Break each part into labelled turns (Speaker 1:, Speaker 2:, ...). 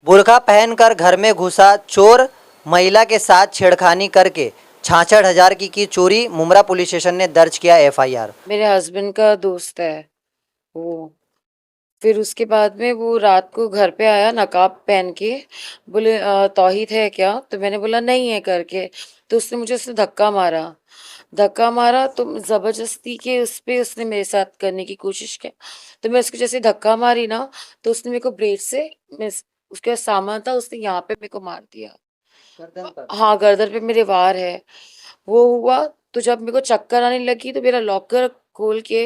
Speaker 1: बुर्का पहनकर घर में घुसा चोर, महिला के साथ छेड़खानी करके 66,000 की चोरी। मुमरा पुलिस स्टेशन ने दर्ज किया एफआईआर।
Speaker 2: मेरे हस्बैंड का दोस्त है वो। फिर उसके बाद में वो रात को घर पे आया नकाब पहन के। बोले तौहीद है क्या? तो मैंने बोला नहीं है करके। तो उसने धक्का मारा। धक्का मारा तो जबरदस्ती के उस पे उसने मेरे साथ करने की कोशिश की। तो मैं उसको जैसे धक्का मारी ना, तो उसने मेरे को ब्लेड से, मैं उसके पास सामान था, उसने यहाँ पे मेरे को मार दिया।
Speaker 1: गर्दन पर।
Speaker 2: हाँ, गर्दन पे मेरे वार है। वो हुआ तो जब मेरे को चक्कर आने लगी तो मेरा लॉकर खोल के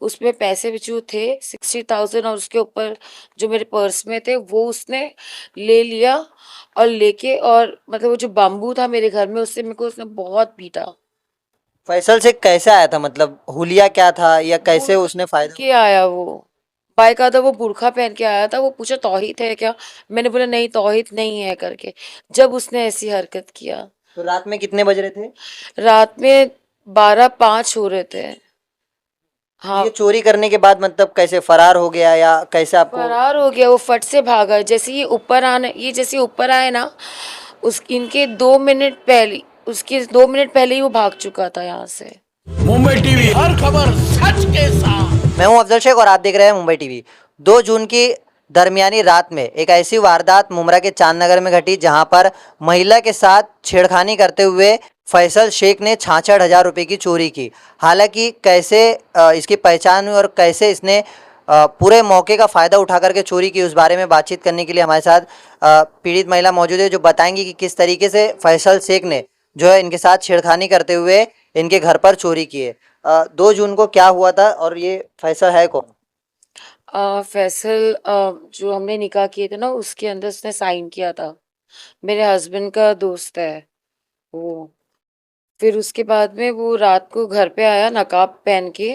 Speaker 2: उसमें पैसे जो थे 60,000 और उसके ऊपर जो मेरे पर्स में थे वो उसने ले लिया। और लेके और मतलब वो जो बाम्बू था मेरे घर में उससे मेरे को उसने बहुत पीटा।
Speaker 1: फैसल से कैसे आया था, मतलब हुलिया क्या था या कैसे
Speaker 2: बुर्खा
Speaker 1: उसने
Speaker 2: पहन
Speaker 1: फायदा?
Speaker 2: के आया वो। बाकायदा वो बुर्खा पहन के आया था। वो पूछा तौहीद है क्या? मैंने बोला नहीं तौहीद नहीं है करके। जब उसने ऐसी हरकत किया।
Speaker 1: तो रात में कितने बज रहे थे?
Speaker 2: रात में 12-5 हो रहे थे।
Speaker 1: तो ये
Speaker 2: हाँ।
Speaker 1: चोरी करने के बाद मतलब कैसे फरार हो गया या कैसे आपको?
Speaker 2: फरार हो गया वो, फट से भागा। जैसे ये ऊपर आए ना, उस इनके 2 मिनट पहले, उसके 2 मिनट पहले ही वो भाग चुका था यहाँ से।
Speaker 3: मुंबई टीवी हर खबर सच के साथ।
Speaker 1: मैं हूं अफजल शेख और आप देख रहे हैं मुंबई टीवी। 2 जून की दरमियानी रात में एक ऐसी वारदात मुमरा के चांदनगर में घटी जहां पर महिला के साथ छेड़खानी करते हुए फैसल शेख ने 66,000 रुपये की चोरी की। हालांकि कैसे इसकी पहचान हुई और कैसे इसने पूरे मौके का फ़ायदा उठा करके चोरी की, उस बारे में बातचीत करने के लिए हमारे साथ पीड़ित महिला मौजूद है, जो बताएंगी कि किस तरीके से फैसल शेख ने जो है इनके साथ छेड़खानी करते हुए इनके घर पर चोरी की है। 2 जून को क्या हुआ था और ये फैसल है कौन?
Speaker 2: फैसल जो हमने निकाह किए थे ना उसके अंदर उसने साइन किया था। मेरे हस्बैंड का दोस्त है वो। फिर उसके बाद में वो रात को घर पे आया नकाब पहन के।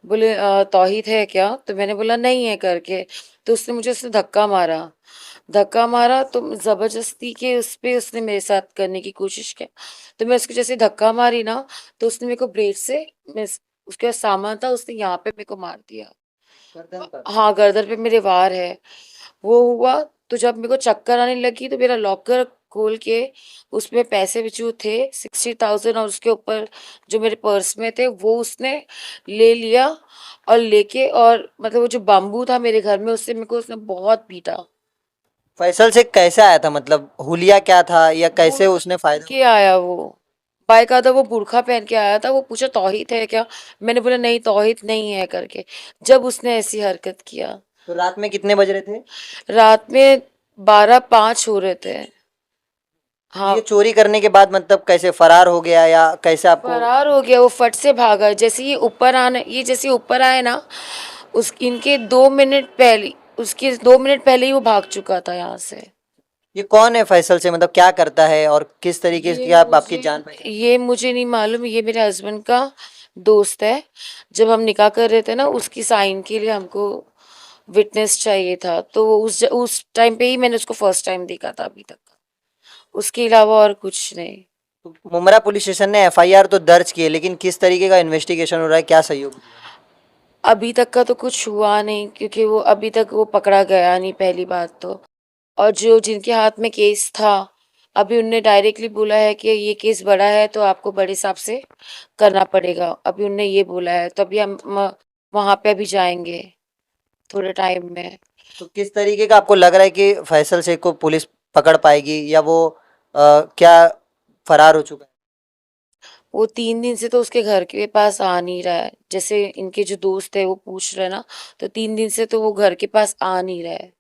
Speaker 2: बोले तौहीद है क्या? तो मैंने बोला नहीं है करके। तो उसने धक्का मारा। धक्का मारा तो जबरदस्ती के उस पे उसने मेरे साथ करने की कोशिश की। तो मैं उसको जैसे धक्का मारी ना, तो उसने मेरे को ब्लेड से, मैं उसके पास सामान था, उसने यहाँ पे मेरे को मार दिया।
Speaker 1: गर्दन पर।
Speaker 2: हाँ, गर्दन पे मेरे वार है। वो हुआ तो जब मेरे को चक्कर आने लगी तो मेरा लॉकर खोल के उसमें पैसे जो थे 60,000 और उसके ऊपर जो मेरे पर्स में थे वो उसने ले लिया। और लेके और मतलब वो जो बाम्बू था मेरे घर में उससे मेरे को उसने बहुत पीटा।
Speaker 1: फैसल से कैसे आया था, मतलब हुलिया क्या था या कैसे
Speaker 2: बुर्खा
Speaker 1: उसने
Speaker 2: पहन
Speaker 1: फायदा?
Speaker 2: के आया वो। बाकायदा वो बुर्खा पहन के आया था। वो पूछा तौहीद है क्या? मैंने बोला नहीं तौहीद नहीं है करके। जब उसने ऐसी हरकत किया।
Speaker 1: तो रात में कितने बज रहे थे?
Speaker 2: रात में 12-5 हो रहे थे।
Speaker 1: तो ये
Speaker 2: हाँ।
Speaker 1: चोरी करने के बाद मतलब कैसे फरार हो गया या कैसे आपको?
Speaker 2: फरार हो गया वो, फट से भागा। जैसे ऊपर आए ना, उस इनके 2 मिनट पहले, उसके 2 मिनट पहले ही वो भाग चुका था यहाँ से।
Speaker 1: ये कौन है फैसल से, मतलब क्या करता है और किस तरीके
Speaker 2: ये
Speaker 1: की आप आपकी
Speaker 2: मुझे
Speaker 1: जान पहचान?
Speaker 2: ये मुझे नहीं मालूम। ये मेरे हस्बैंड का दोस्त है। जब हम निकाह कर रहे थे ना उसकी साइन के लिए हमको विटनेस चाहिए था, तो उस टाइम पे ही मैंने उसको फर्स्ट टाइम देखा था अभी तक। उसके अलावा और कुछ नहीं।
Speaker 1: तो मुमरा पुलिस स्टेशन ने एफआईआर तो दर्ज की है, लेकिन किस तरीके का इन्वेस्टिगेशन हो रहा है, क्या सहयोग मिला?
Speaker 2: अभी तक का तो कुछ हुआ नहीं क्योंकि वो अभी तक वो पकड़ा गया नहीं, पहली बात तो। और जो जिनके हाथ में केस था, अभी उनने डायरेक्टली बोला है कि ये केस बड़ा है तो आपको बड़े हिसाब से करना पड़ेगा। अभी उनने ये बोला है तो अभी हम वहाँ पे अभी जाएंगे थोड़े टाइम में।
Speaker 1: तो किस तरीके का आपको लग रहा है कि फैसल शेख को पुलिस पकड़ पाएगी या वो क्या फरार हो चुका है?
Speaker 2: वो 3 दिन से तो उसके घर के पास आ नहीं रहा है। जैसे इनके जो दोस्त है वो पूछ रहे हैं ना, तो 3 दिन से तो वो घर के पास आ नहीं रहा है।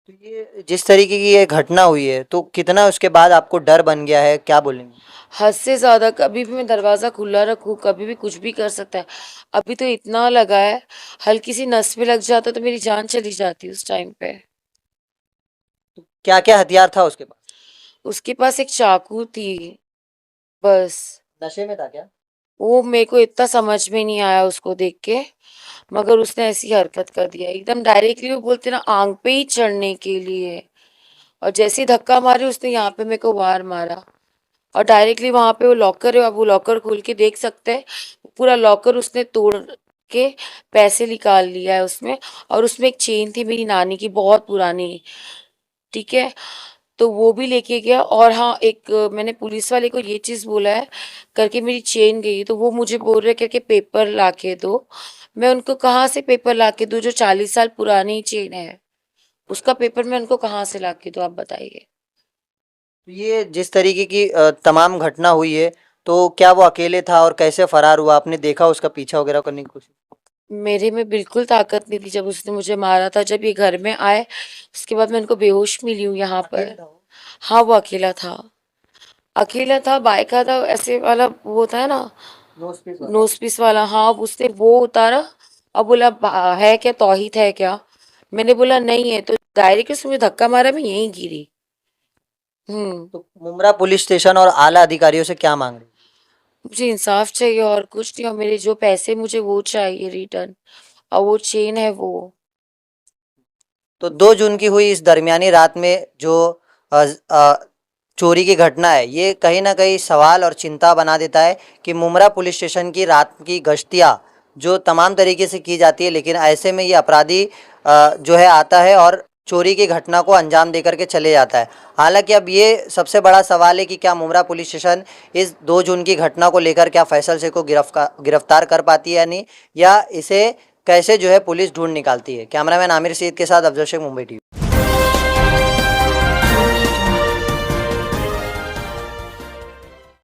Speaker 1: तो ये जिस तरीके की ये घटना हुई है तो कितना उसके बाद आपको डर बन गया है, क्या बोलेंगे?
Speaker 2: हद से ज़्यादा। कभी भी मैं दरवाज़ा खुला रखूँ, कभी भी कुछ भी कर सकता है। अभी तो इतना लगा है, हल्की सी नस पे लग जाता तो मेरी जान चली जाती उस टाइम पे।
Speaker 1: तो क्या क्या हथियार था उसके पास?
Speaker 2: उसके पास एक चाकू थी बस।
Speaker 1: नशे में था क्या?
Speaker 2: वो मेरे को इतना समझ में नहीं आया उसको देख के, मगर उसने ऐसी हरकत कर दिया एकदम डायरेक्टली। वो बोलते ना आंख पे ही चढ़ने के लिए। और जैसे ही धक्का मारे उसने यहाँ पे मेरे को वार मारा। और डायरेक्टली वहां पे वो लॉकर है, आप वो लॉकर खोल के देख सकते हैं। पूरा लॉकर उसने तोड़ के पैसे निकाल लिया है उसमें। और उसमें एक चेन थी मेरी नानी की, बहुत पुरानी। ठीक है, तो वो भी लेके गया। और हाँ, एक मैंने पुलिस वाले को ये चीज़ बोला है करके मेरी चेन गई, तो वो मुझे बोल रहे करके पेपर ला के दो। मैं उनको कहाँ से पेपर ला के दूँ, जो 40 साल पुरानी चेन है, उसका पेपर मैं उनको कहाँ से ला के दूँ, आप बताइए।
Speaker 1: ये जिस तरीके की तमाम घटना हुई है, तो क्या वो अकेले था और कैसे फरार हुआ? आपने देखा उसका पीछा वगैरह करने की कोशिश?
Speaker 2: मेरे में बिल्कुल ताकत नहीं थी जब उसने मुझे मारा था। जब ये घर में आए, उसके बाद मैं उनको बेहोश मिली हूँ यहाँ पर। हाँ, वो अकेला था। अकेला था, बाइक था, ऐसे वाला वो होता है ना, नोज पीस वाला। हाँ, अब उसने वो उतारा। अब बोला है क्या, तौहीद है क्या?" मैंने बोला नहीं है, तो डायरेक्ट उसने मुझे धक्का मारा, मैं यहीं गिरी। हम्म।
Speaker 1: तो मुमरा पुलिस स्टेशन और आला अधिकारियों से क्या मांग रहे हैं?
Speaker 2: मुझे इंसाफ चाहिए और कुछ नहीं, और मेरे जो पैसे मुझे वो चाहिए रिटर्न, और वो चेन है वो।
Speaker 1: तो 2 जून की हुई इस दरमियानी रात में जो चोरी की घटना है, ये कहीं ना कहीं सवाल और चिंता बना देता है कि मुमरा पुलिस स्टेशन की रात की गश्तियाँ जो तमाम तरीके से की जाती है, लेकिन ऐसे में ये अपराधी जो है आता है और चोरी की घटना को अंजाम देकर के चले जाता है। हालांकि अब ये सबसे बड़ा सवाल है कि क्या मुमरा पुलिस स्टेशन इस 2 जून की घटना को लेकर क्या फैसल शेख को गिरफ्तार कर पाती है या नहीं, या इसे कैसे जो है पुलिस ढूंढ निकालती है। कैमरामैन आमिर सईद के साथ अफजल शेख, मुंबई टीवी।